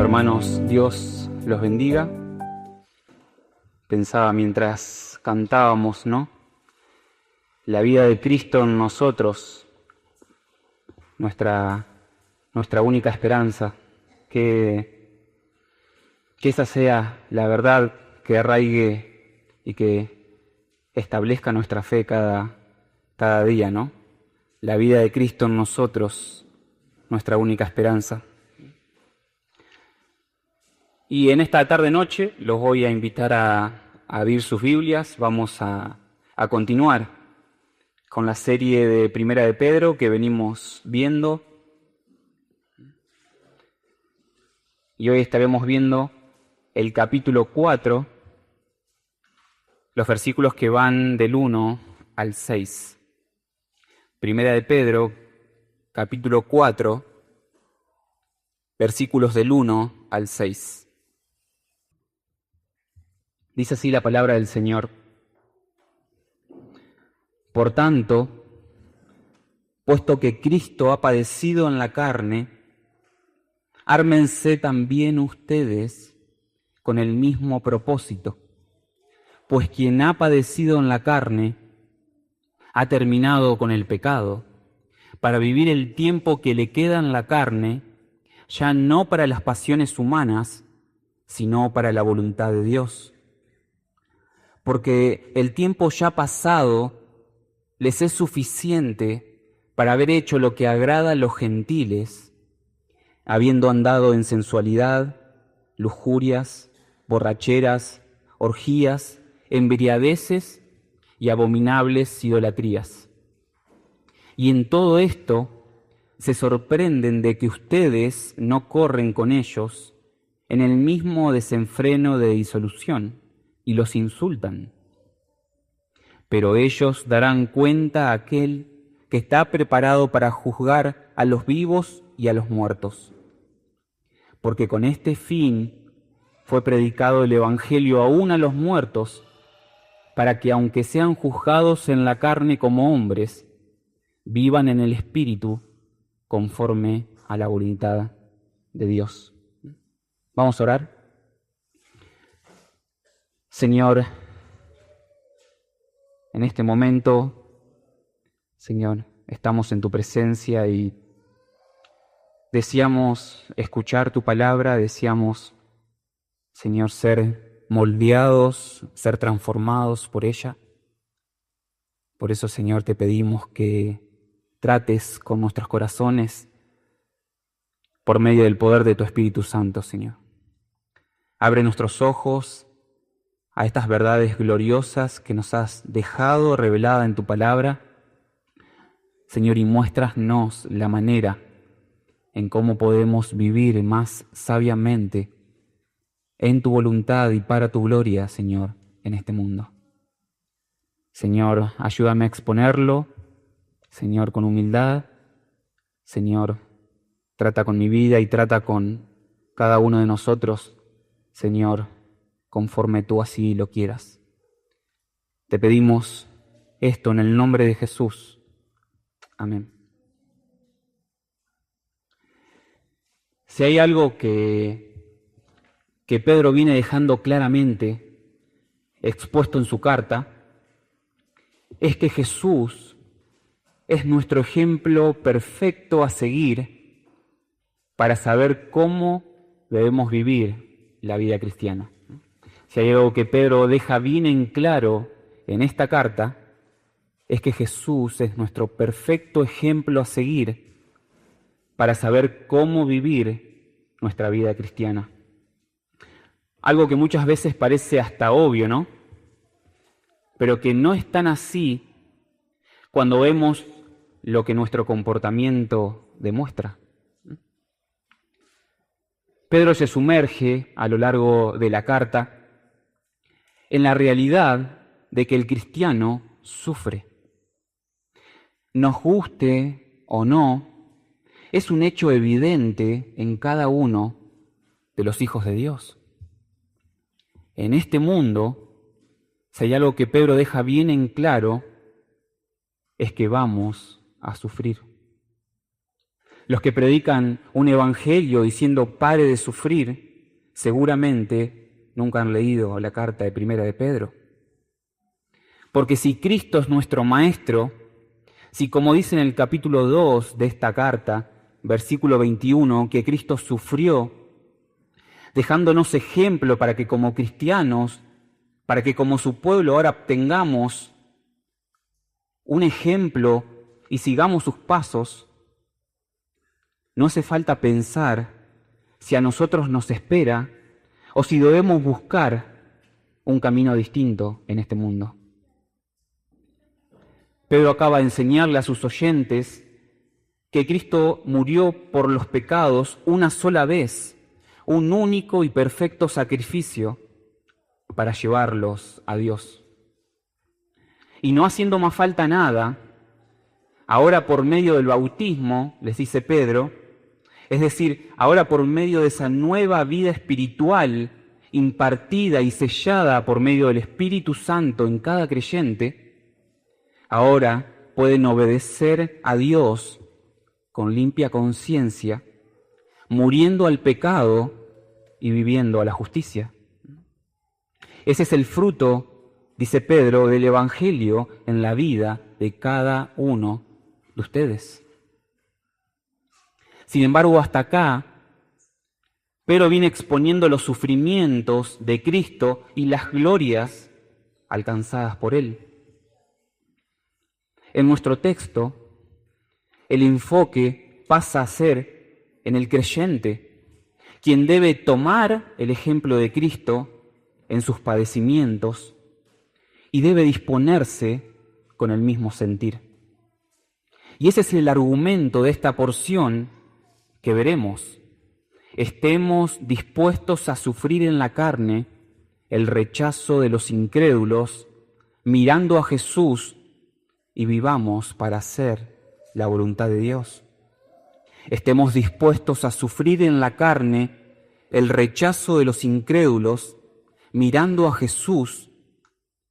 hermanos, Dios los bendiga. Pensaba mientras cantábamos, ¿no? La vida de Cristo en nosotros, nuestra única esperanza, que esa sea la verdad que arraigue y que establezca nuestra fe cada día, ¿no? La vida de Cristo en nosotros, nuestra única esperanza. Y en esta tarde-noche los voy a invitar a abrir sus Biblias. Vamos a continuar con la serie de Primera de Pedro que venimos viendo. Y hoy estaremos viendo el capítulo 4, los versículos que van del 1 al 6. Primera de Pedro, capítulo 4, versículos del 1 al 6. Dice así la palabra del Señor. Por tanto, puesto que Cristo ha padecido en la carne, ármense también ustedes con el mismo propósito, pues quien ha padecido en la carne ha terminado con el pecado, para vivir el tiempo que le queda en la carne, ya no para las pasiones humanas, sino para la voluntad de Dios. Porque el tiempo ya pasado les es suficiente para haber hecho lo que agrada a los gentiles, habiendo andado en sensualidad, lujurias, borracheras, orgías, embriadeces y abominables idolatrías. Y en todo esto se sorprenden de que ustedes no corren con ellos en el mismo desenfreno de disolución y los insultan. Pero ellos darán cuenta a aquel que está preparado para juzgar a los vivos y a los muertos. Porque con este fin fue predicado el Evangelio aún a los muertos, para que aunque sean juzgados en la carne como hombres, vivan en el Espíritu conforme a la voluntad de Dios. Vamos a orar. Señor, en este momento, Señor, estamos en tu presencia y deseamos escuchar tu palabra, deseamos, Señor, ser moldeados, ser transformados por ella. Por eso, Señor, te pedimos que trates con nuestros corazones por medio del poder de tu Espíritu Santo, Señor. Abre nuestros ojos a estas verdades gloriosas que nos has dejado revelada en tu palabra, Señor, y muéstranos la manera en cómo podemos vivir más sabiamente en tu voluntad y para tu gloria, Señor, en este mundo. Señor, ayúdame a exponerlo, Señor, con humildad. Señor, trata con mi vida y trata con cada uno de nosotros, Señor, conforme tú así lo quieras. Te pedimos esto en el nombre de Jesús. Amén. Si hay algo que Pedro viene dejando claramente expuesto en su carta, es que Jesús es nuestro ejemplo perfecto a seguir para saber cómo debemos vivir la vida cristiana. Si hay algo que Pedro deja bien en claro en esta carta, es que Jesús es nuestro perfecto ejemplo a seguir para saber cómo vivir nuestra vida cristiana. Algo que muchas veces parece hasta obvio, ¿no? Pero que no es tan así cuando vemos lo que nuestro comportamiento demuestra. Pedro se sumerge a lo largo de la carta en la realidad de que el cristiano sufre. Nos guste o no, es un hecho evidente en cada uno de los hijos de Dios. En este mundo, si hay algo que Pedro deja bien en claro, es que vamos a sufrir. Los que predican un evangelio diciendo pare de sufrir, seguramente nunca han leído la carta de Primera de Pedro. Porque si Cristo es nuestro Maestro, si como dice en el capítulo 2 de esta carta, versículo 21, que Cristo sufrió, dejándonos ejemplo para que como cristianos, para que como su pueblo ahora obtengamos un ejemplo y sigamos sus pasos, no hace falta pensar si a nosotros nos espera o si debemos buscar un camino distinto en este mundo. Pedro acaba de enseñarle a sus oyentes que Cristo murió por los pecados una sola vez, un único y perfecto sacrificio para llevarlos a Dios. Y no haciendo más falta nada, ahora por medio del bautismo, les dice Pedro, es decir, ahora por medio de esa nueva vida espiritual impartida y sellada por medio del Espíritu Santo en cada creyente, ahora pueden obedecer a Dios con limpia conciencia, muriendo al pecado y viviendo a la justicia. Ese es el fruto, dice Pedro, del Evangelio en la vida de cada uno de ustedes. Sin embargo, hasta acá, Pedro viene exponiendo los sufrimientos de Cristo y las glorias alcanzadas por Él. En nuestro texto, el enfoque pasa a ser en el creyente, quien debe tomar el ejemplo de Cristo en sus padecimientos y debe disponerse con el mismo sentir. Y ese es el argumento de esta porción que veremos. Estemos dispuestos a sufrir en la carne el rechazo de los incrédulos, mirando a Jesús y vivamos para hacer la voluntad de Dios. Estemos dispuestos a sufrir en la carne el rechazo de los incrédulos, mirando a Jesús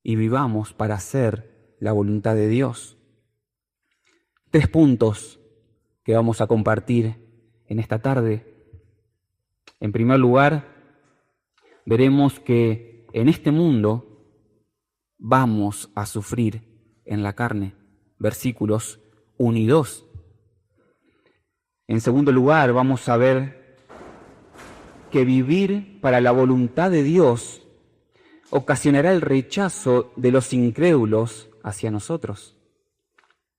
y vivamos para hacer la voluntad de Dios. 3 puntos que vamos a compartir en esta tarde. En primer lugar, veremos que en este mundo vamos a sufrir en la carne, versículos 1 y 2. En segundo lugar, vamos a ver que vivir para la voluntad de Dios ocasionará el rechazo de los incrédulos hacia nosotros,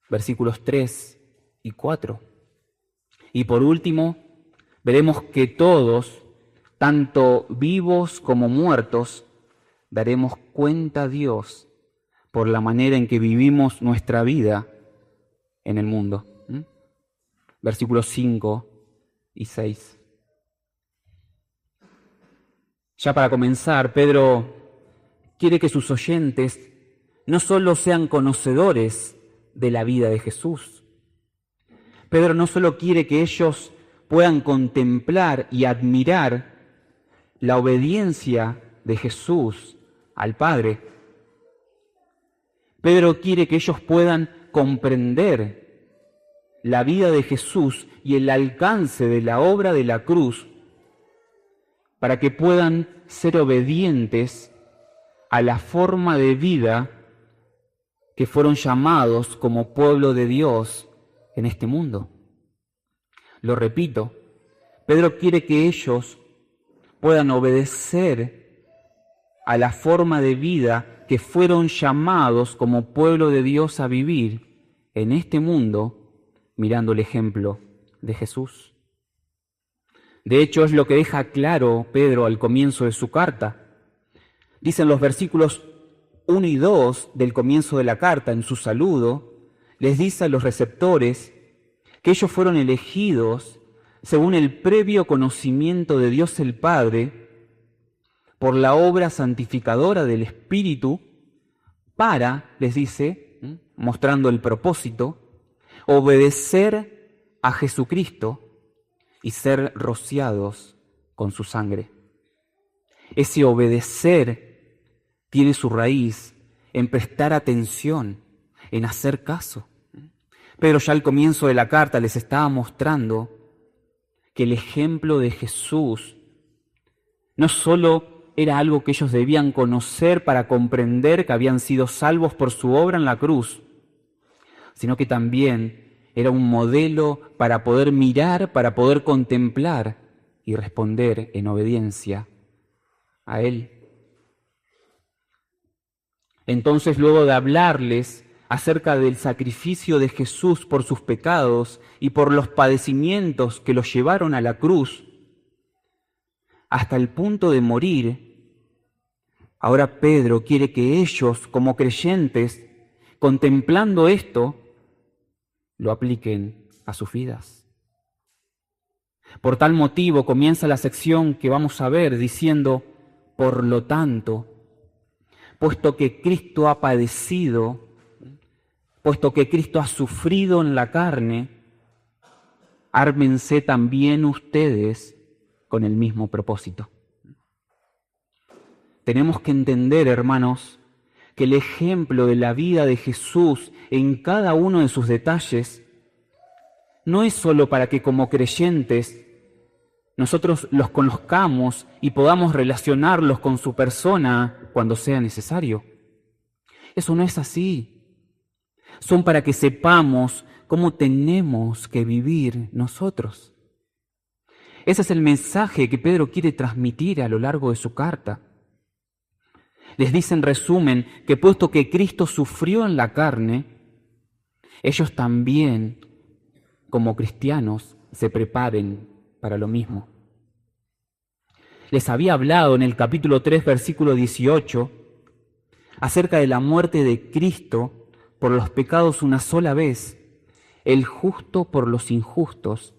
versículos 3 y 4. Y por último, veremos que todos, tanto vivos como muertos, daremos cuenta a Dios por la manera en que vivimos nuestra vida en el mundo. Versículos 5 y 6. Ya para comenzar, Pedro quiere que sus oyentes no solo sean conocedores de la vida de Jesús. Pedro no solo quiere que ellos puedan contemplar y admirar la obediencia de Jesús al Padre. Pedro quiere que ellos puedan comprender la vida de Jesús y el alcance de la obra de la cruz para que puedan ser obedientes a la forma de vida que fueron llamados como pueblo de Dios en este mundo. Lo repito, Pedro quiere que ellos puedan obedecer a la forma de vida que fueron llamados como pueblo de Dios a vivir en este mundo, mirando el ejemplo de Jesús. De hecho, es lo que deja claro Pedro al comienzo de su carta. Dicen los versículos 1 y 2 del comienzo de la carta, en su saludo, les dice a los receptores que ellos fueron elegidos según el previo conocimiento de Dios el Padre, por la obra santificadora del Espíritu, para, les dice, mostrando el propósito, obedecer a Jesucristo y ser rociados con su sangre. Ese obedecer tiene su raíz en prestar atención, en hacer caso. Pedro ya al comienzo de la carta les estaba mostrando que el ejemplo de Jesús no solo era algo que ellos debían conocer para comprender que habían sido salvos por su obra en la cruz, sino que también era un modelo para poder mirar, para poder contemplar y responder en obediencia a Él. Entonces, luego de hablarles acerca del sacrificio de Jesús por sus pecados y por los padecimientos que los llevaron a la cruz, hasta el punto de morir, ahora Pedro quiere que ellos, como creyentes, contemplando esto, lo apliquen a sus vidas. Por tal motivo comienza la sección que vamos a ver diciendo, por lo tanto, puesto que Cristo ha padecido, puesto que Cristo ha sufrido en la carne, ármense también ustedes con el mismo propósito. Tenemos que entender, hermanos, que el ejemplo de la vida de Jesús en cada uno de sus detalles no es solo para que como creyentes nosotros los conozcamos y podamos relacionarlos con su persona cuando sea necesario. Eso no es así. Son para que sepamos cómo tenemos que vivir nosotros. Ese es el mensaje que Pedro quiere transmitir a lo largo de su carta. Les dice en resumen que puesto que Cristo sufrió en la carne, ellos también, como cristianos, se preparen para lo mismo. Les había hablado en el capítulo 3, versículo 18, acerca de la muerte de Cristo por los pecados una sola vez, el justo por los injustos,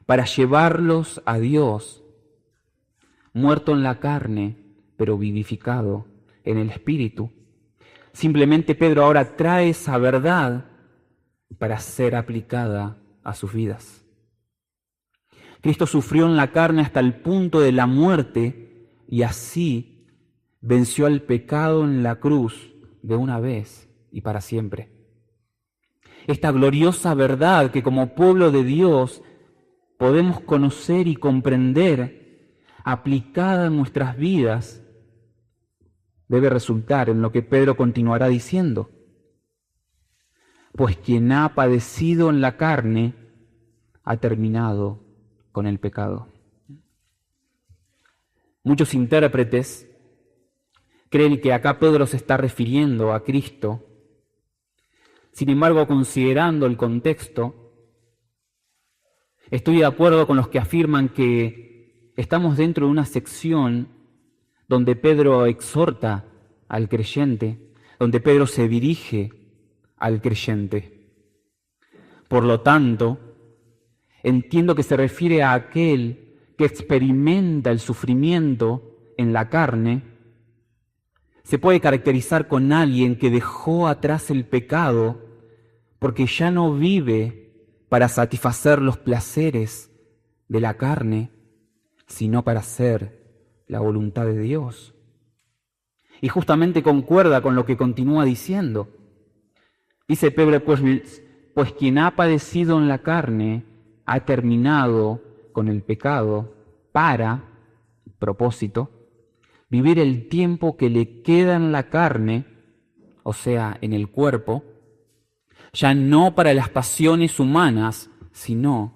para llevarlos a Dios, muerto en la carne, pero vivificado en el Espíritu. Simplemente Pedro ahora trae esa verdad para ser aplicada a sus vidas. Cristo sufrió en la carne hasta el punto de la muerte y así venció al pecado en la cruz de una vez y para siempre. Esta gloriosa verdad que como pueblo de Dios podemos conocer y comprender, aplicada en nuestras vidas, debe resultar en lo que Pedro continuará diciendo. Pues quien ha padecido en la carne ha terminado con el pecado. Muchos intérpretes creen que acá Pedro se está refiriendo a Cristo. Sin embargo, considerando el contexto, estoy de acuerdo con los que afirman que estamos dentro de una sección donde Pedro exhorta al creyente, donde Pedro se dirige al creyente. Por lo tanto, entiendo que se refiere a aquel que experimenta el sufrimiento en la carne. Se puede caracterizar con alguien que dejó atrás el pecado porque ya no vive para satisfacer los placeres de la carne, sino para hacer la voluntad de Dios. Y justamente concuerda con lo que continúa diciendo. Dice Pedro, pues quien ha padecido en la carne ha terminado con el pecado para, propósito, vivir el tiempo que le queda en la carne, o sea, en el cuerpo, ya no para las pasiones humanas, sino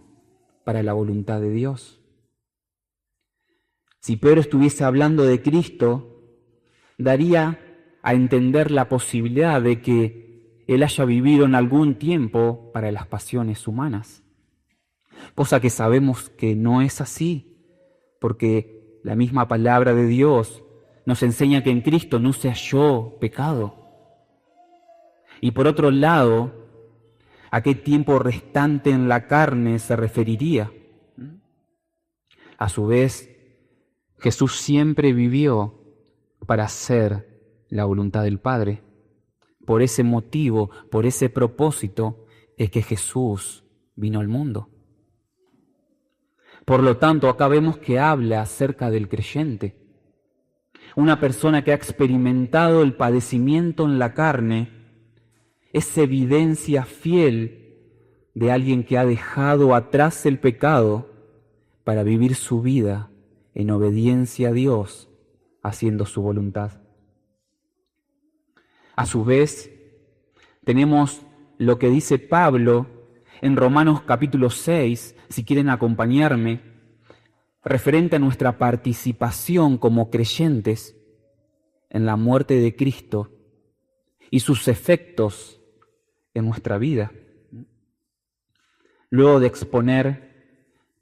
para la voluntad de Dios. Si Pedro estuviese hablando de Cristo, daría a entender la posibilidad de que Él haya vivido en algún tiempo para las pasiones humanas, cosa que sabemos que no es así, porque la misma palabra de Dios nos enseña que en Cristo no se halló pecado. Y por otro lado, ¿a qué tiempo restante en la carne se referiría? A su vez, Jesús siempre vivió para hacer la voluntad del Padre. Por ese motivo, por ese propósito, es que Jesús vino al mundo. Por lo tanto, acá vemos que habla acerca del creyente. Una persona que ha experimentado el padecimiento en la carne es evidencia fiel de alguien que ha dejado atrás el pecado para vivir su vida en obediencia a Dios, haciendo su voluntad. A su vez, tenemos lo que dice Pablo en Romanos capítulo 6, si quieren acompañarme, referente a nuestra participación como creyentes en la muerte de Cristo y sus efectos en nuestra vida. Luego de exponer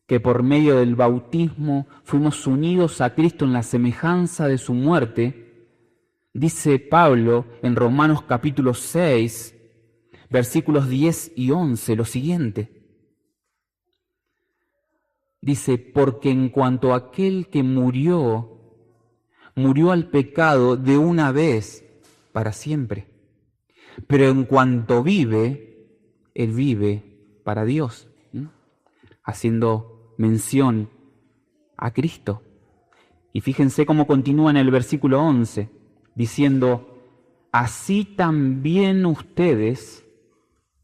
que por medio del bautismo fuimos unidos a Cristo en la semejanza de su muerte, dice Pablo en Romanos capítulo 6, versículos 10 y 11, lo siguiente. Dice, porque en cuanto a aquel que murió al pecado de una vez para siempre. Pero en cuanto vive, él vive para Dios, haciendo mención a Cristo. Y fíjense cómo continúa en el versículo 11, diciendo, así también ustedes,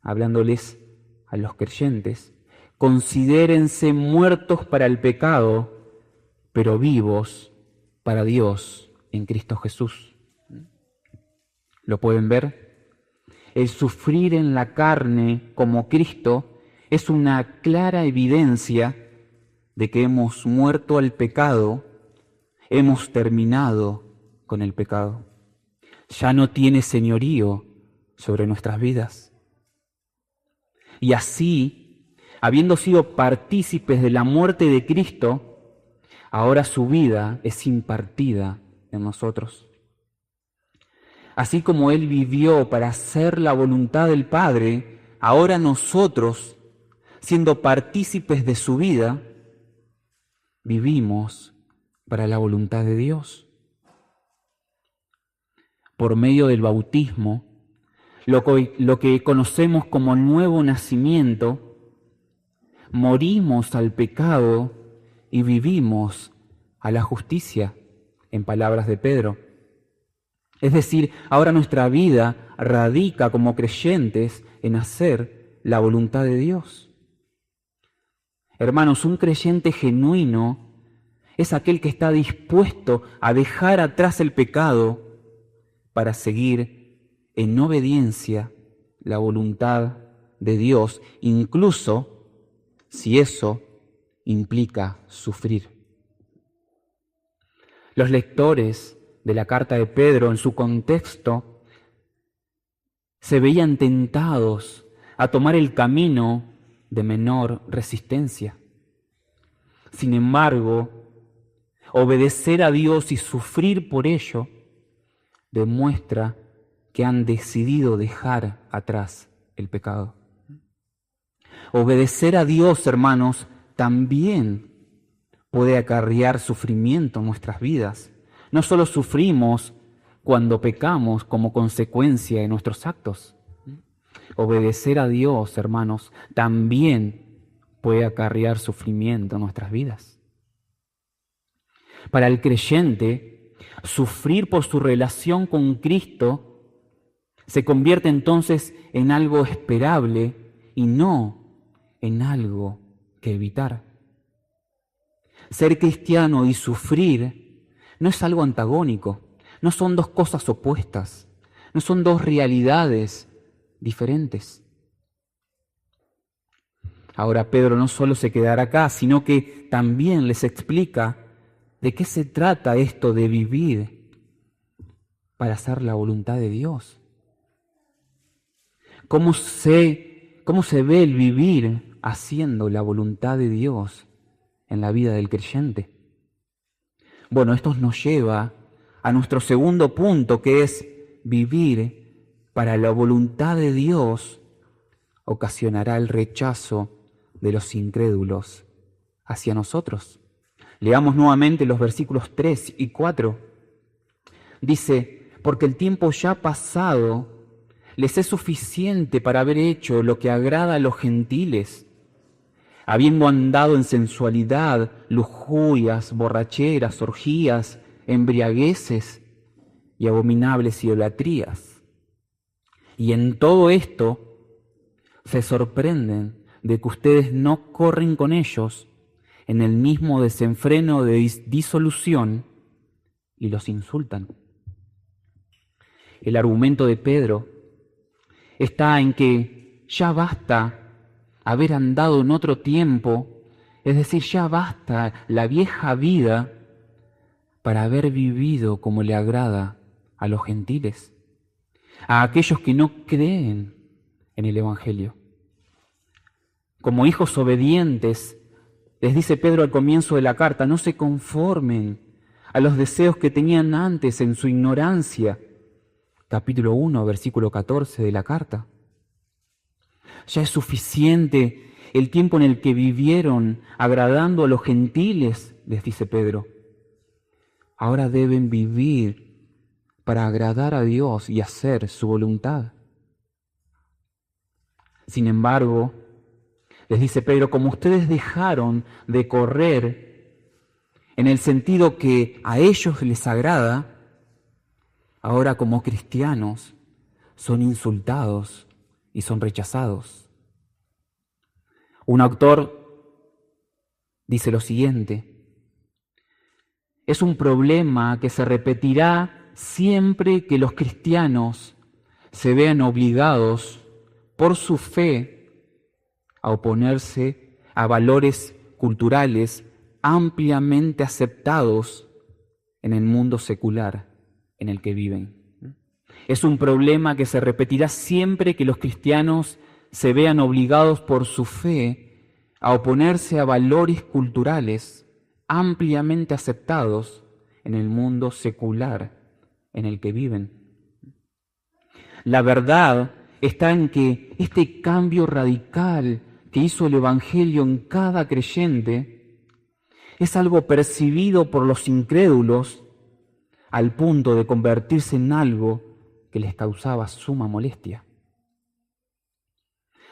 hablándoles a los creyentes, considérense muertos para el pecado, pero vivos para Dios en Cristo Jesús. ¿Lo pueden ver? El sufrir en la carne como Cristo es una clara evidencia de que hemos muerto al pecado, hemos terminado con el pecado. Ya no tiene señorío sobre nuestras vidas. Y así, habiendo sido partícipes de la muerte de Cristo, ahora su vida es impartida en nosotros. Así como Él vivió para hacer la voluntad del Padre, ahora nosotros, siendo partícipes de su vida, vivimos para la voluntad de Dios. Por medio del bautismo, lo que conocemos como nuevo nacimiento, morimos al pecado y vivimos a la justicia, en palabras de Pedro. Es decir, ahora nuestra vida radica como creyentes en hacer la voluntad de Dios. Hermanos, un creyente genuino es aquel que está dispuesto a dejar atrás el pecado para seguir en obediencia la voluntad de Dios, incluso si eso implica sufrir. Los lectores de la carta de Pedro, en su contexto, se veían tentados a tomar el camino de menor resistencia. Sin embargo, obedecer a Dios y sufrir por ello demuestra que han decidido dejar atrás el pecado. Obedecer a Dios, hermanos, también puede acarrear sufrimiento en nuestras vidas. No solo sufrimos cuando pecamos como consecuencia de nuestros actos. Obedecer a Dios, hermanos, también puede acarrear sufrimiento en nuestras vidas. Para el creyente, sufrir por su relación con Cristo se convierte entonces en algo esperable y no en algo que evitar. Ser cristiano y sufrir no es algo antagónico, no son dos cosas opuestas, no son dos realidades diferentes. Ahora Pedro no solo se quedará acá, sino que también les explica de qué se trata esto de vivir para hacer la voluntad de Dios. ¿Cómo se ve el vivir haciendo la voluntad de Dios en la vida del creyente? Bueno, esto nos lleva a nuestro segundo punto, que es vivir para la voluntad de Dios ocasionará el rechazo de los incrédulos hacia nosotros. Leamos nuevamente los versículos 3 y 4. Dice, porque el tiempo ya pasado les es suficiente para haber hecho lo que agrada a los gentiles, habiendo andado en sensualidad, lujurias, borracheras, orgías, embriagueces y abominables idolatrías. Y en todo esto se sorprenden de que ustedes no corren con ellos en el mismo desenfreno de disolución y los insultan. El argumento de Pedro está en que ya basta haber andado en otro tiempo, es decir, ya basta la vieja vida para haber vivido como le agrada a los gentiles, a aquellos que no creen en el Evangelio. Como hijos obedientes, les dice Pedro al comienzo de la carta, no se conformen a los deseos que tenían antes en su ignorancia. Capítulo 1, versículo 14 de la carta. Ya es suficiente el tiempo en el que vivieron agradando a los gentiles, les dice Pedro. Ahora deben vivir para agradar a Dios y hacer su voluntad. Sin embargo, les dice Pedro, como ustedes dejaron de correr en el sentido que a ellos les agrada, ahora como cristianos son insultados y son rechazados. Un autor dice lo siguiente: es un problema que se repetirá siempre que los cristianos se vean obligados por su fe a oponerse a valores culturales ampliamente aceptados en el mundo secular en el que viven. Es un problema que se repetirá siempre que los cristianos se vean obligados por su fe a oponerse a valores culturales ampliamente aceptados en el mundo secular en el que viven. La verdad está en que este cambio radical que hizo el Evangelio en cada creyente es algo percibido por los incrédulos al punto de convertirse en algo que les causaba suma molestia.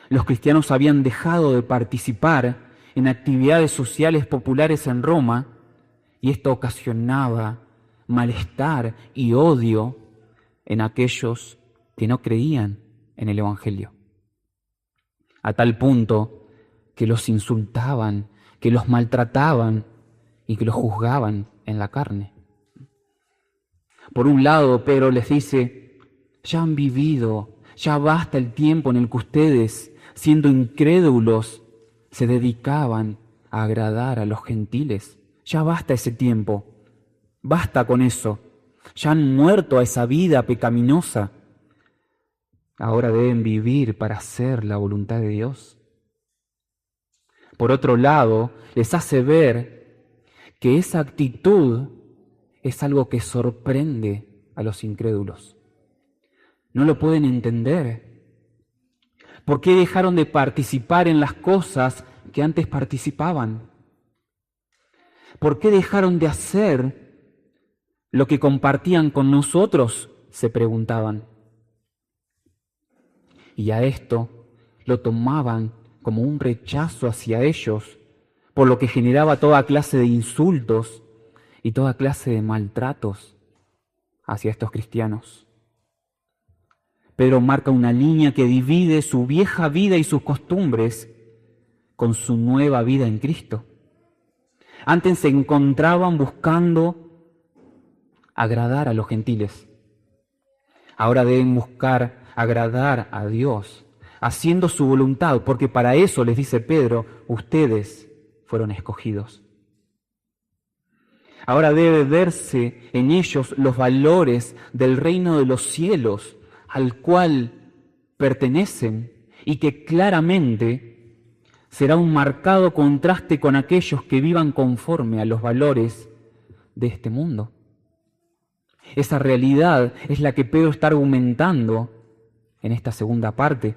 Los cristianos habían dejado de participar en actividades sociales populares en Roma y esto ocasionaba malestar y odio en aquellos que no creían en el Evangelio. A tal punto que los insultaban, que los maltrataban y que los juzgaban en la carne. Por un lado, Pedro les dice, ya han vivido, ya basta el tiempo en el que ustedes, siendo incrédulos, se dedicaban a agradar a los gentiles. Ya basta ese tiempo, basta con eso. Ya han muerto a esa vida pecaminosa. Ahora deben vivir para hacer la voluntad de Dios. Por otro lado, les hace ver que esa actitud es algo que sorprende a los incrédulos. No lo pueden entender. ¿Por qué dejaron de participar en las cosas que antes participaban? ¿Por qué dejaron de hacer lo que compartían con nosotros?, se preguntaban. Y a esto lo tomaban como un rechazo hacia ellos, por lo que generaba toda clase de insultos y toda clase de maltratos hacia estos cristianos. Pedro marca una línea que divide su vieja vida y sus costumbres con su nueva vida en Cristo. Antes se encontraban buscando agradar a los gentiles. Ahora deben buscar agradar a Dios, haciendo su voluntad, porque para eso, les dice Pedro, ustedes fueron escogidos. Ahora debe verse en ellos los valores del reino de los cielos al cual pertenecen y que claramente será un marcado contraste con aquellos que vivan conforme a los valores de este mundo. Esa realidad es la que Pedro está argumentando en esta segunda parte.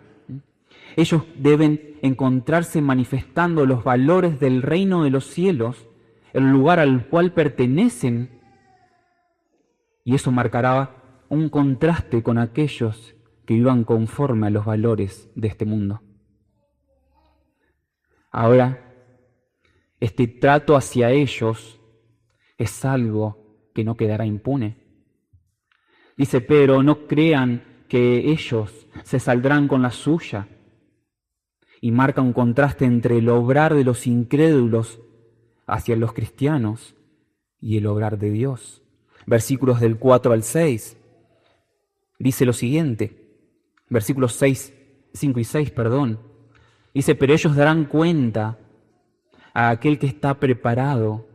Ellos deben encontrarse manifestando los valores del reino de los cielos, el lugar al cual pertenecen, y eso marcará un contraste con aquellos que vivan conforme a los valores de este mundo. Ahora, este trato hacia ellos es algo que no quedará impune. Dice Pedro, no crean que ellos se saldrán con la suya, y marca un contraste entre el obrar de los incrédulos hacia los cristianos y el obrar de Dios. Versículos del 4 al 6. Dice lo siguiente, versículos 5 y 6, Dice, pero ellos darán cuenta a aquel que está preparado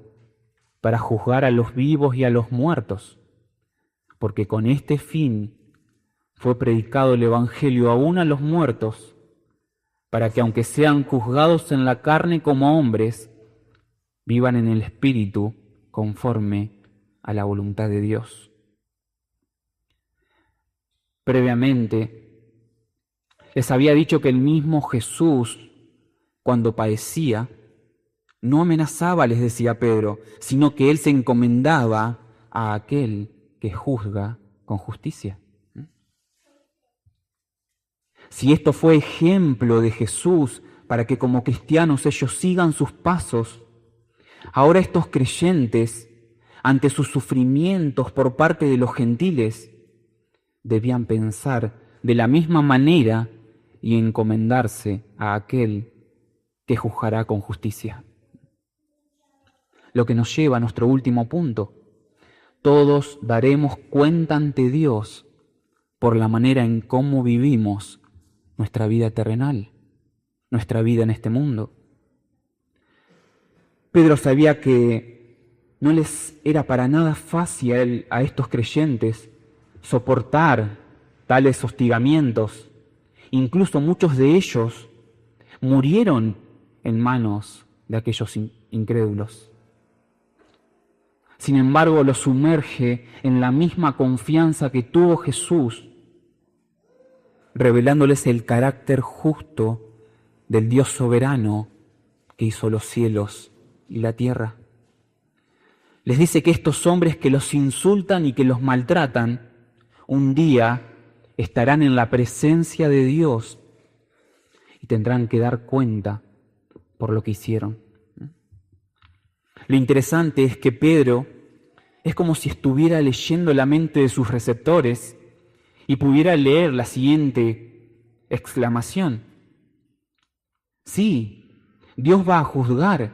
para juzgar a los vivos y a los muertos, porque con este fin fue predicado el Evangelio aún a los muertos, para que aunque sean juzgados en la carne como hombres, vivan en el Espíritu conforme a la voluntad de Dios. Previamente, les había dicho que el mismo Jesús, cuando padecía, no amenazaba, les decía Pedro, sino que Él se encomendaba a aquel que juzga con justicia. Si esto fue ejemplo de Jesús para que como cristianos ellos sigan sus pasos, ahora estos creyentes, ante sus sufrimientos por parte de los gentiles, debían pensar de la misma manera y encomendarse a aquel que juzgará con justicia. Lo que nos lleva a nuestro último punto. Todos daremos cuenta ante Dios por la manera en cómo vivimos nuestra vida terrenal, nuestra vida en este mundo. Pedro sabía que no les era para nada fácil a estos creyentes soportar tales hostigamientos. Incluso muchos de ellos murieron en manos de aquellos incrédulos. Sin embargo, los sumerge en la misma confianza que tuvo Jesús, revelándoles el carácter justo del Dios soberano que hizo los cielos y la tierra. Les dice que estos hombres que los insultan y que los maltratan, un día estarán en la presencia de Dios y tendrán que dar cuenta por lo que hicieron. Lo interesante es que Pedro es como si estuviera leyendo la mente de sus receptores y pudiera leer la siguiente exclamación. Sí, Dios va a juzgar,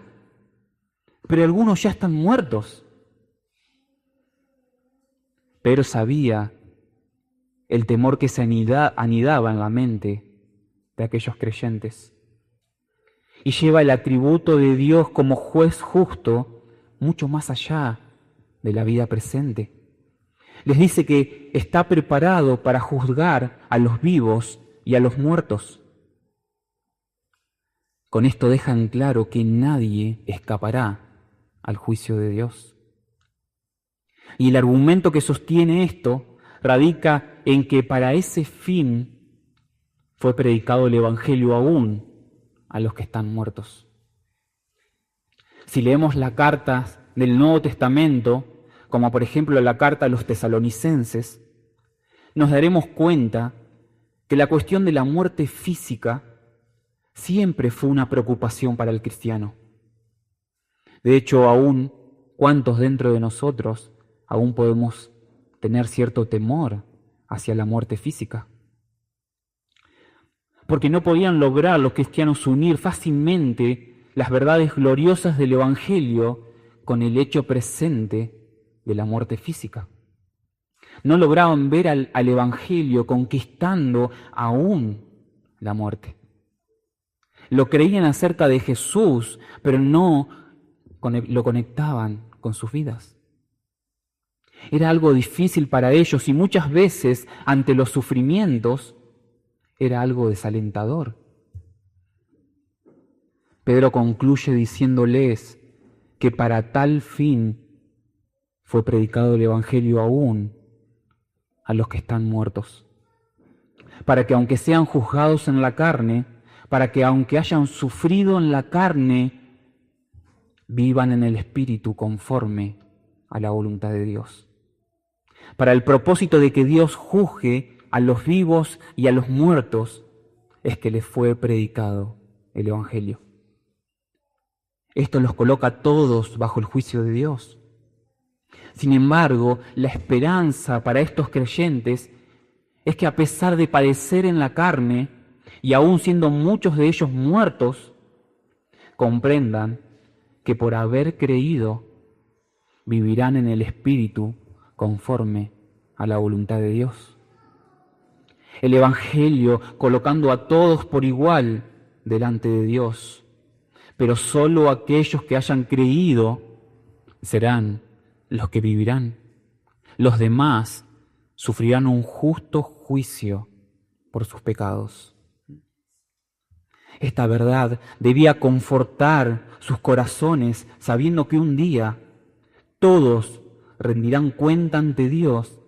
pero algunos ya están muertos. Pedro sabía el temor que se anidaba en la mente de aquellos creyentes y lleva el atributo de Dios como juez justo mucho más allá de la vida presente. Les dice que está preparado para juzgar a los vivos y a los muertos. Con esto dejan claro que nadie escapará al juicio de Dios. Y el argumento que sostiene esto radica en que para ese fin fue predicado el Evangelio aún a los que están muertos. Si leemos las cartas del Nuevo Testamento, como por ejemplo la carta a los tesalonicenses, nos daremos cuenta que la cuestión de la muerte física siempre fue una preocupación para el cristiano. De hecho, aún, ¿cuántos dentro de nosotros aún podemos tener cierto temor hacia la muerte física? Porque no podían lograr los cristianos unir fácilmente las verdades gloriosas del Evangelio con el hecho presente de la muerte física. No lograban ver al Evangelio conquistando aún la muerte. Lo creían acerca de Jesús, pero no lo conectaban con sus vidas. Era algo difícil para ellos y muchas veces ante los sufrimientos era algo desalentador. Pedro concluye diciéndoles que para tal fin fue predicado el Evangelio aún a los que están muertos, para que aunque sean juzgados en la carne, para que aunque hayan sufrido en la carne, vivan en el Espíritu conforme a la voluntad de Dios. Para el propósito de que Dios juzgue a los vivos y a los muertos, es que les fue predicado el Evangelio. Esto los coloca a todos bajo el juicio de Dios. Sin embargo, la esperanza para estos creyentes es que a pesar de padecer en la carne, y aún siendo muchos de ellos muertos, comprendan que por haber creído vivirán en el Espíritu conforme a la voluntad de Dios. El Evangelio colocando a todos por igual delante de Dios, pero solo aquellos que hayan creído serán los que vivirán. Los demás sufrirán un justo juicio por sus pecados. Esta verdad debía confortar sus corazones, sabiendo que un día todos rendirán cuenta ante Dios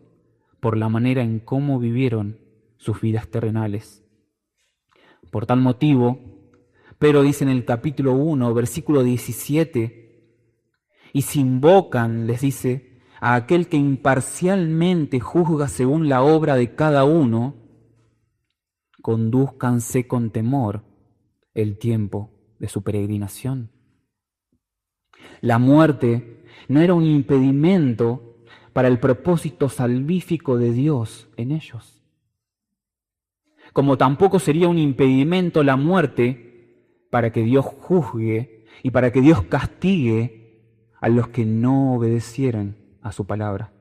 por la manera en cómo vivieron sus vidas terrenales. Por tal motivo, Pedro dice en el capítulo 1, versículo 17, y si invocan, les dice, a aquel que imparcialmente juzga según la obra de cada uno, condúzcanse con temor el tiempo de su peregrinación. La muerte no era un impedimento para el propósito salvífico de Dios en ellos, como tampoco sería un impedimento la muerte para que Dios juzgue y para que Dios castigue a los que no obedecieran a su palabra.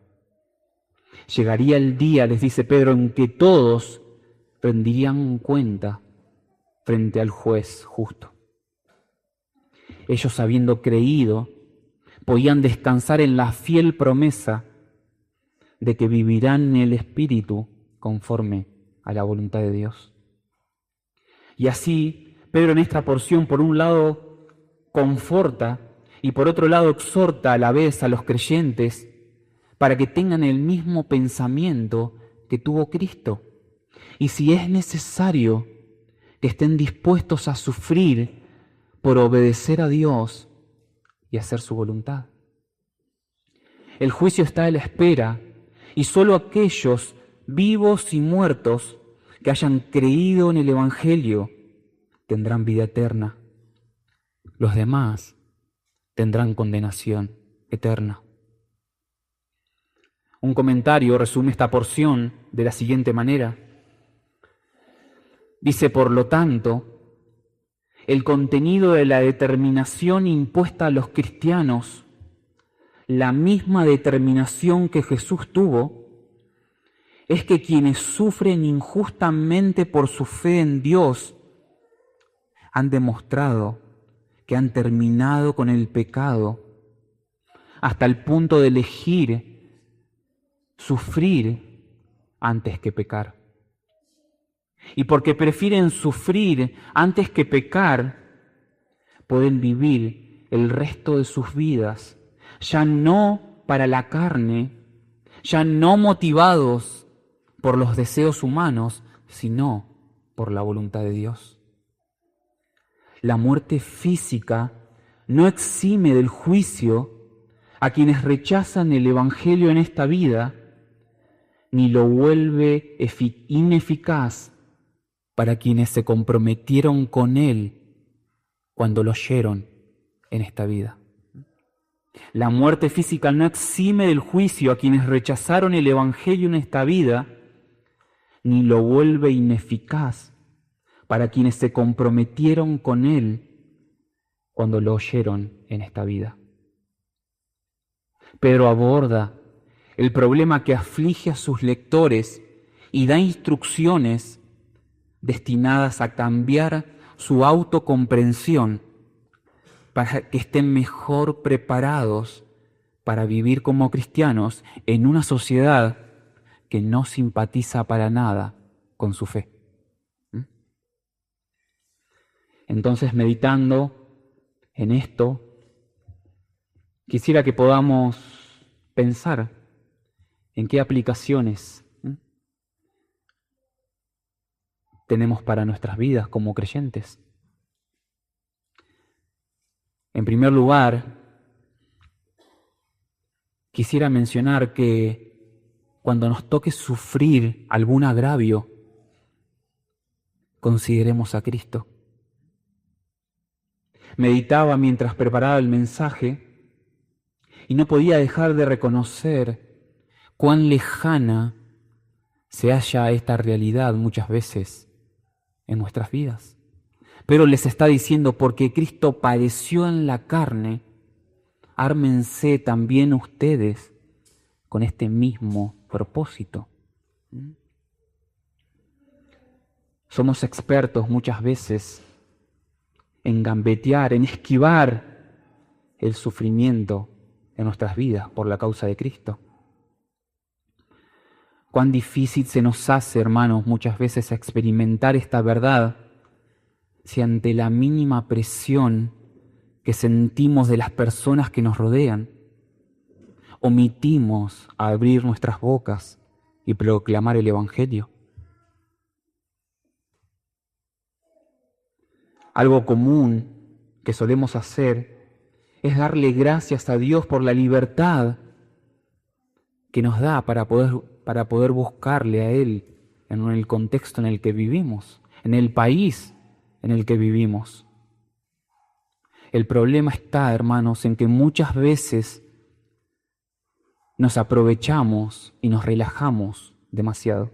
Llegaría el día, les dice Pedro, en que todos rendirían cuenta frente al juez justo. Ellos, habiendo creído, podían descansar en la fiel promesa de que vivirán en el Espíritu conforme a la voluntad de Dios. Y así, Pedro en esta porción, por un lado, conforta y por otro lado exhorta a la vez a los creyentes para que tengan el mismo pensamiento que tuvo Cristo. Y si es necesario, que estén dispuestos a sufrir por obedecer a Dios y hacer su voluntad. El juicio está a la espera y solo aquellos vivos y muertos que hayan creído en el Evangelio tendrán vida eterna. Los demás tendrán condenación eterna. Un comentario resume esta porción de la siguiente manera. Dice, por lo tanto, el contenido de la determinación impuesta a los cristianos, la misma determinación que Jesús tuvo, es que quienes sufren injustamente por su fe en Dios han demostrado que han terminado con el pecado hasta el punto de elegir sufrir antes que pecar. Y porque prefieren sufrir antes que pecar, pueden vivir el resto de sus vidas, ya no para la carne, ya no motivados por los deseos humanos, sino por la voluntad de Dios. La muerte física no exime del juicio a quienes rechazan el Evangelio en esta vida, ni lo vuelve ineficaz para quienes se comprometieron con Él cuando lo oyeron en esta vida. La muerte física no exime del juicio a quienes rechazaron el Evangelio en esta vida, ni lo vuelve ineficaz para quienes se comprometieron con Él cuando lo oyeron en esta vida. Pedro aborda el problema que aflige a sus lectores y da instrucciones destinadas a cambiar su autocomprensión para que estén mejor preparados para vivir como cristianos en una sociedad que no simpatiza para nada con su fe. Entonces, meditando en esto, quisiera que podamos pensar en qué aplicaciones tenemos para nuestras vidas como creyentes. En primer lugar, quisiera mencionar que cuando nos toque sufrir algún agravio, consideremos a Cristo. Meditaba mientras preparaba el mensaje y no podía dejar de reconocer cuán lejana se halla esta realidad muchas veces en nuestras vidas. Pero les está diciendo, porque Cristo padeció en la carne, ármense también ustedes con este mismo propósito. Somos expertos muchas veces en gambetear, en esquivar el sufrimiento en nuestras vidas por la causa de Cristo. Cuán difícil se nos hace, hermanos, muchas veces experimentar esta verdad si ante la mínima presión que sentimos de las personas que nos rodean, omitimos abrir nuestras bocas y proclamar el Evangelio. Algo común que solemos hacer es darle gracias a Dios por la libertad que nos da para poder buscarle a Él en el contexto en el que vivimos, en el país en el que vivimos. El problema está, hermanos, en que muchas veces nos aprovechamos y nos relajamos demasiado.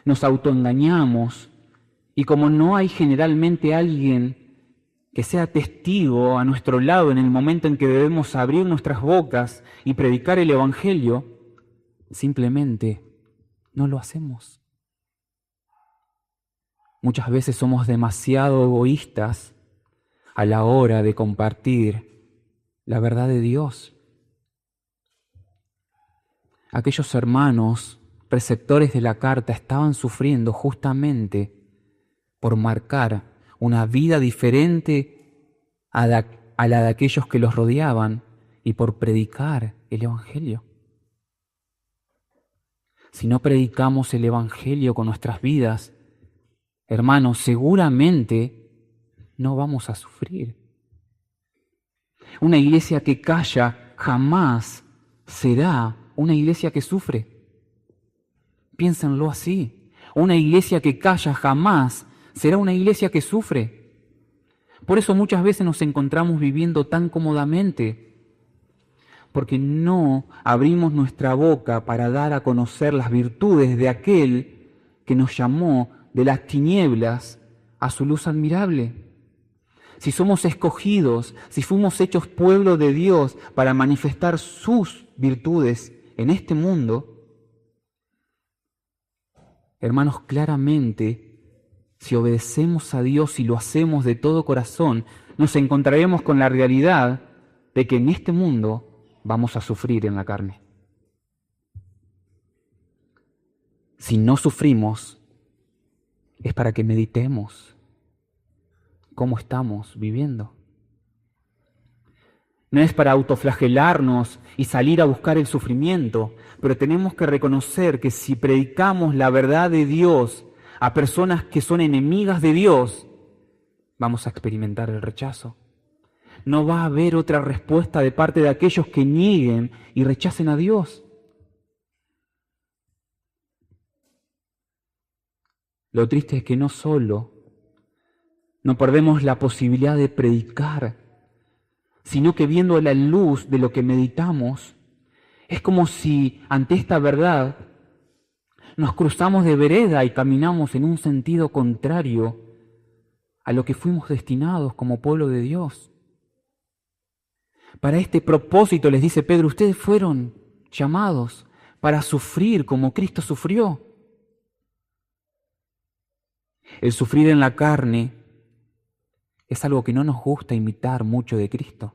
Nos autoengañamos y como no hay generalmente alguien que sea testigo a nuestro lado en el momento en que debemos abrir nuestras bocas y predicar el Evangelio, simplemente no lo hacemos. Muchas veces somos demasiado egoístas a la hora de compartir la verdad de Dios. Aquellos hermanos preceptores de la carta estaban sufriendo justamente por marcar una vida diferente a la de aquellos que los rodeaban y por predicar el Evangelio. Si no predicamos el Evangelio con nuestras vidas, hermanos, seguramente no vamos a sufrir. Una iglesia que calla jamás será una iglesia que sufre. Piénsenlo así. Una iglesia que calla jamás será una iglesia que sufre. Por eso muchas veces nos encontramos viviendo tan cómodamente, porque no abrimos nuestra boca para dar a conocer las virtudes de aquel que nos llamó de las tinieblas a su luz admirable. Si somos escogidos, si fuimos hechos pueblo de Dios para manifestar sus virtudes en este mundo, hermanos, claramente, si obedecemos a Dios y lo hacemos de todo corazón, nos encontraremos con la realidad de que en este mundo vamos a sufrir en la carne. Si no sufrimos, es para que meditemos cómo estamos viviendo. No es para autoflagelarnos y salir a buscar el sufrimiento, pero tenemos que reconocer que si predicamos la verdad de Dios a personas que son enemigas de Dios, vamos a experimentar el rechazo. No va a haber otra respuesta de parte de aquellos que nieguen y rechacen a Dios. Lo triste es que no solo no perdemos la posibilidad de predicar, sino que viendo la luz de lo que meditamos, es como si ante esta verdad nos cruzamos de vereda y caminamos en un sentido contrario a lo que fuimos destinados como pueblo de Dios. Para este propósito, les dice Pedro, ustedes fueron llamados para sufrir como Cristo sufrió. El sufrir en la carne es algo que no nos gusta imitar mucho de Cristo.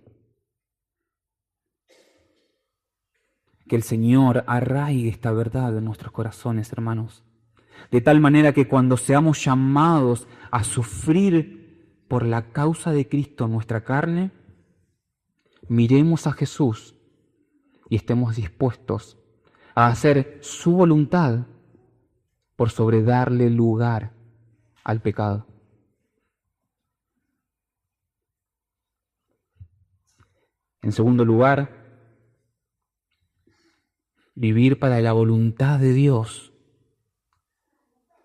Que el Señor arraigue esta verdad en nuestros corazones, hermanos, de tal manera que cuando seamos llamados a sufrir por la causa de Cristo en nuestra carne, miremos a Jesús y estemos dispuestos a hacer su voluntad por sobre darle lugar al pecado. En segundo lugar, vivir para la voluntad de Dios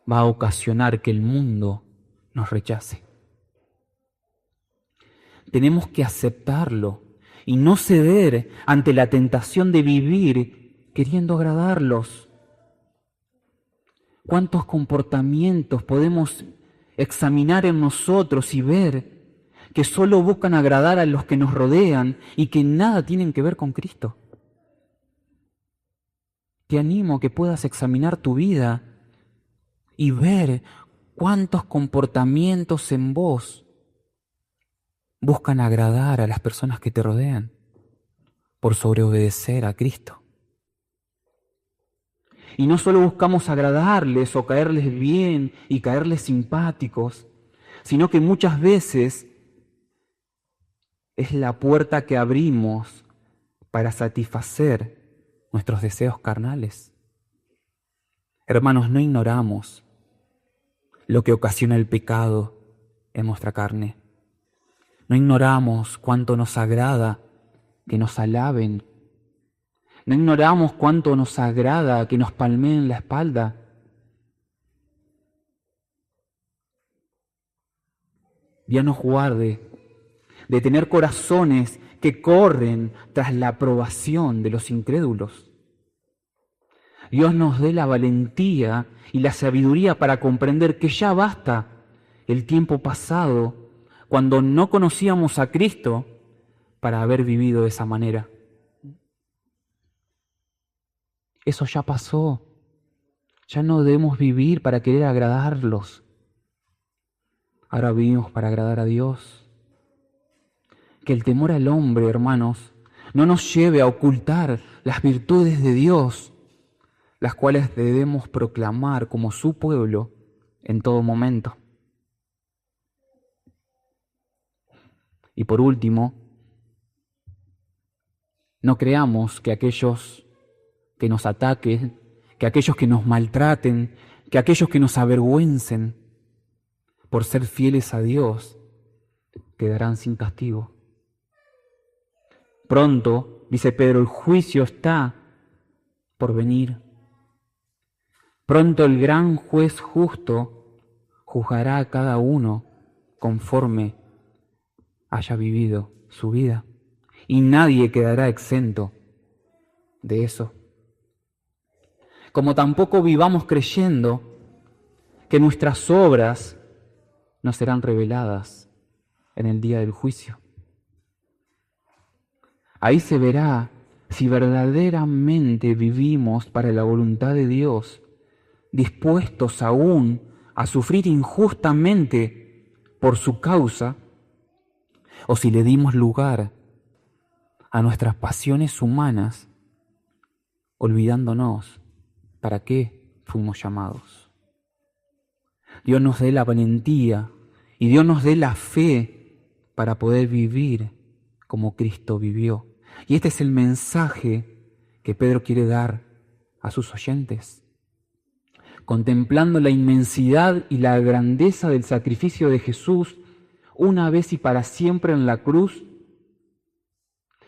va a ocasionar que el mundo nos rechace. Tenemos que aceptarlo y no ceder ante la tentación de vivir queriendo agradarlos. ¿Cuántos comportamientos podemos examinar en nosotros y ver que solo buscan agradar a los que nos rodean y que nada tienen que ver con Cristo? Te animo a que puedas examinar tu vida y ver cuántos comportamientos en vos buscan agradar a las personas que te rodean por sobreobedecer a Cristo. Y no solo buscamos agradarles o caerles bien y caerles simpáticos, sino que muchas veces es la puerta que abrimos para satisfacer nuestros deseos carnales. Hermanos, no ignoramos lo que ocasiona el pecado en nuestra carne. No ignoramos cuánto nos agrada que nos alaben. No ignoramos cuánto nos agrada que nos palmeen la espalda. Dios nos guarde de tener corazones que corren tras la aprobación de los incrédulos. Dios nos dé la valentía y la sabiduría para comprender que ya basta el tiempo pasado, cuando no conocíamos a Cristo, para haber vivido de esa manera. Eso ya pasó. Ya no debemos vivir para querer agradarlos. Ahora vivimos para agradar a Dios. Que el temor al hombre, hermanos, no nos lleve a ocultar las virtudes de Dios, las cuales debemos proclamar como su pueblo en todo momento. Y por último, no creamos que aquellos que nos ataquen, que aquellos que nos maltraten, que aquellos que nos avergüencen por ser fieles a Dios, quedarán sin castigo. Pronto, dice Pedro, el juicio está por venir. Pronto el gran juez justo juzgará a cada uno conforme haya vivido su vida, y nadie quedará exento de eso. Como tampoco vivamos creyendo que nuestras obras no serán reveladas en el día del juicio. Ahí se verá si verdaderamente vivimos para la voluntad de Dios, dispuestos aún a sufrir injustamente por su causa, o si le dimos lugar a nuestras pasiones humanas, olvidándonos para qué fuimos llamados. Dios nos dé la valentía y Dios nos dé la fe para poder vivir como Cristo vivió. Y este es el mensaje que Pedro quiere dar a sus oyentes. Contemplando la inmensidad y la grandeza del sacrificio de Jesús, una vez y para siempre en la cruz,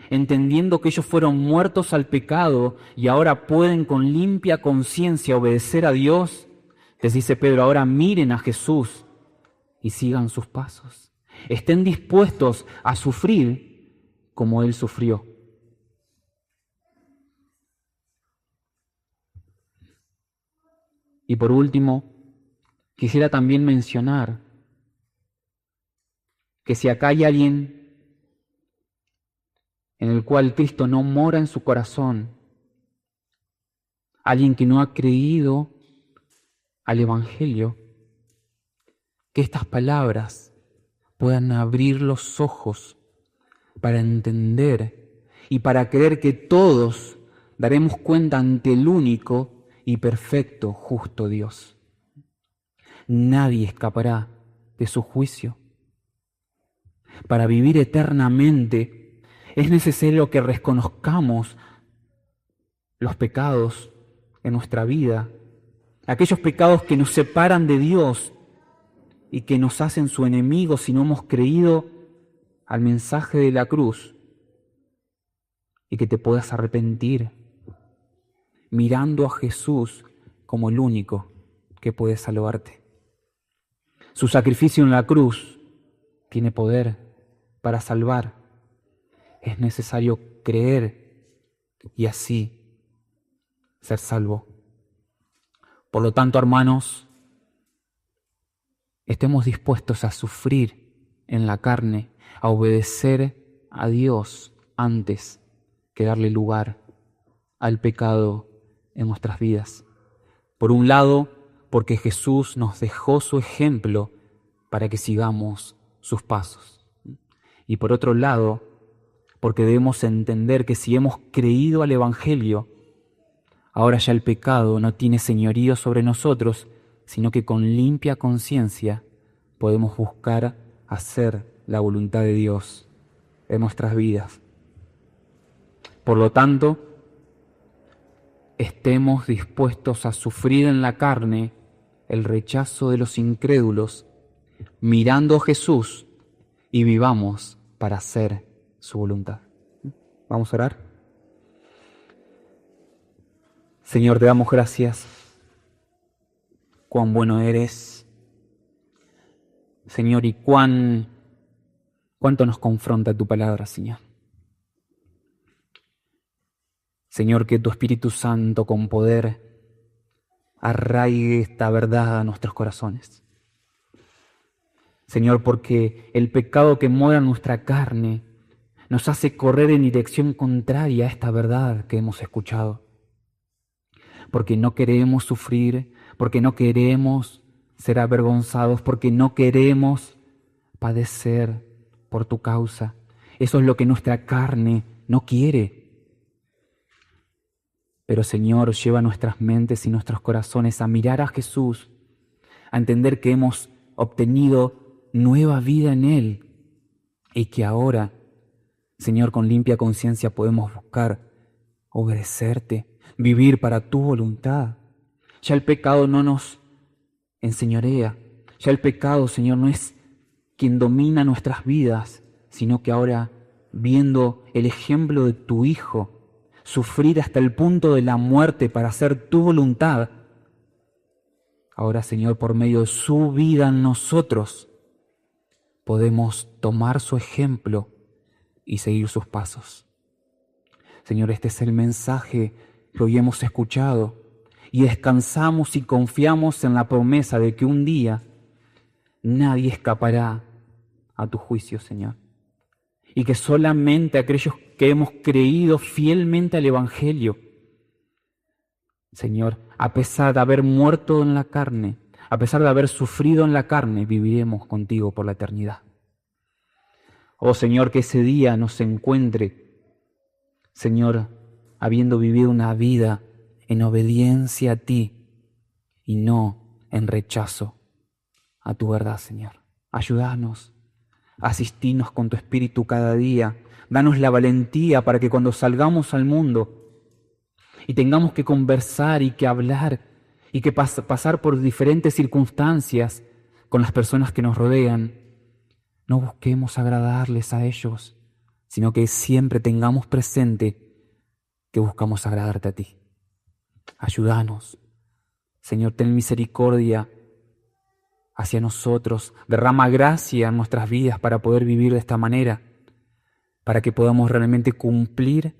entendiendo que ellos fueron muertos al pecado y ahora pueden con limpia conciencia obedecer a Dios, les dice Pedro, ahora miren a Jesús y sigan sus pasos. Estén dispuestos a sufrir como Él sufrió. Y por último, quisiera también mencionar que si acá hay alguien en el cual Cristo no mora en su corazón, alguien que no ha creído al Evangelio, que estas palabras puedan abrir los ojos para entender y para creer que todos daremos cuenta ante el único y perfecto, justo Dios. Nadie escapará de su juicio. Para vivir eternamente es necesario que reconozcamos los pecados en nuestra vida, aquellos pecados que nos separan de Dios y que nos hacen su enemigo si no hemos creído al mensaje de la cruz, y que te puedas arrepentir mirando a Jesús como el único que puede salvarte. Su sacrificio en la cruz tiene poder para salvar. Es necesario creer y así ser salvo. Por lo tanto, hermanos, estemos dispuestos a sufrir en la carne, a obedecer a Dios antes que darle lugar al pecado en nuestras vidas. Por un lado, porque Jesús nos dejó su ejemplo para que sigamos sus pasos. Y por otro lado, porque debemos entender que si hemos creído al Evangelio, ahora ya el pecado no tiene señorío sobre nosotros, sino que con limpia conciencia podemos buscar hacer la voluntad de Dios en nuestras vidas. Por lo tanto, estemos dispuestos a sufrir en la carne el rechazo de los incrédulos, mirando a Jesús, y vivamos para hacer su voluntad. Vamos a orar. Señor, te damos gracias. Cuán bueno eres, Señor, y cuánto nos confronta tu palabra, Señor. Señor, que tu Espíritu Santo con poder arraigue esta verdad a nuestros corazones. Señor, porque el pecado que mora en nuestra carne nos hace correr en dirección contraria a esta verdad que hemos escuchado. Porque no queremos sufrir, porque no queremos ser avergonzados, porque no queremos padecer por tu causa. Eso es lo que nuestra carne no quiere. Pero Señor, lleva nuestras mentes y nuestros corazones a mirar a Jesús, a entender que hemos obtenido nueva vida en Él y que ahora, Señor, con limpia conciencia podemos buscar obedecerte, vivir para tu voluntad. Ya el pecado no nos enseñorea, ya el pecado, Señor, no es quien domina nuestras vidas, sino que ahora, viendo el ejemplo de tu Hijo, sufrir hasta el punto de la muerte para hacer tu voluntad, ahora, Señor, por medio de su vida en nosotros, podemos tomar su ejemplo y seguir sus pasos. Señor, este es el mensaje que hoy hemos escuchado y descansamos y confiamos en la promesa de que un día nadie escapará a tu juicio, Señor. Y que solamente aquellos que hemos creído fielmente al Evangelio, Señor, a pesar de haber muerto en la carne, a pesar de haber sufrido en la carne, viviremos contigo por la eternidad. Oh Señor, que ese día nos encuentre, Señor, habiendo vivido una vida en obediencia a ti y no en rechazo a tu verdad, Señor. Ayúdanos, asistirnos con tu Espíritu cada día, danos la valentía para que cuando salgamos al mundo y tengamos que conversar y que hablar y que pasar por diferentes circunstancias con las personas que nos rodean, no busquemos agradarles a ellos, sino que siempre tengamos presente que buscamos agradarte a ti. Ayúdanos, Señor, ten misericordia hacia nosotros, derrama gracia en nuestras vidas para poder vivir de esta manera, para que podamos realmente cumplir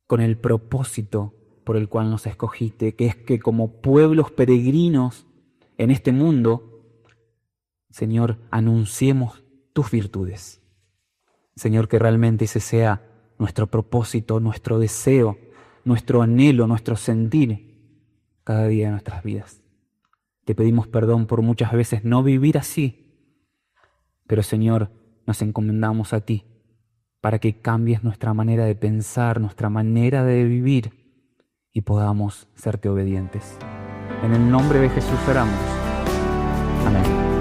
con el propósito por el cual nos escogiste, que es que como pueblos peregrinos en este mundo, Señor, anunciemos tus virtudes. Señor, que realmente ese sea nuestro propósito, nuestro deseo, nuestro anhelo, nuestro sentir cada día de nuestras vidas. Te pedimos perdón por muchas veces no vivir así, pero Señor, nos encomendamos a ti para que cambies nuestra manera de pensar, nuestra manera de vivir y podamos serte obedientes. En el nombre de Jesús oramos. Amén.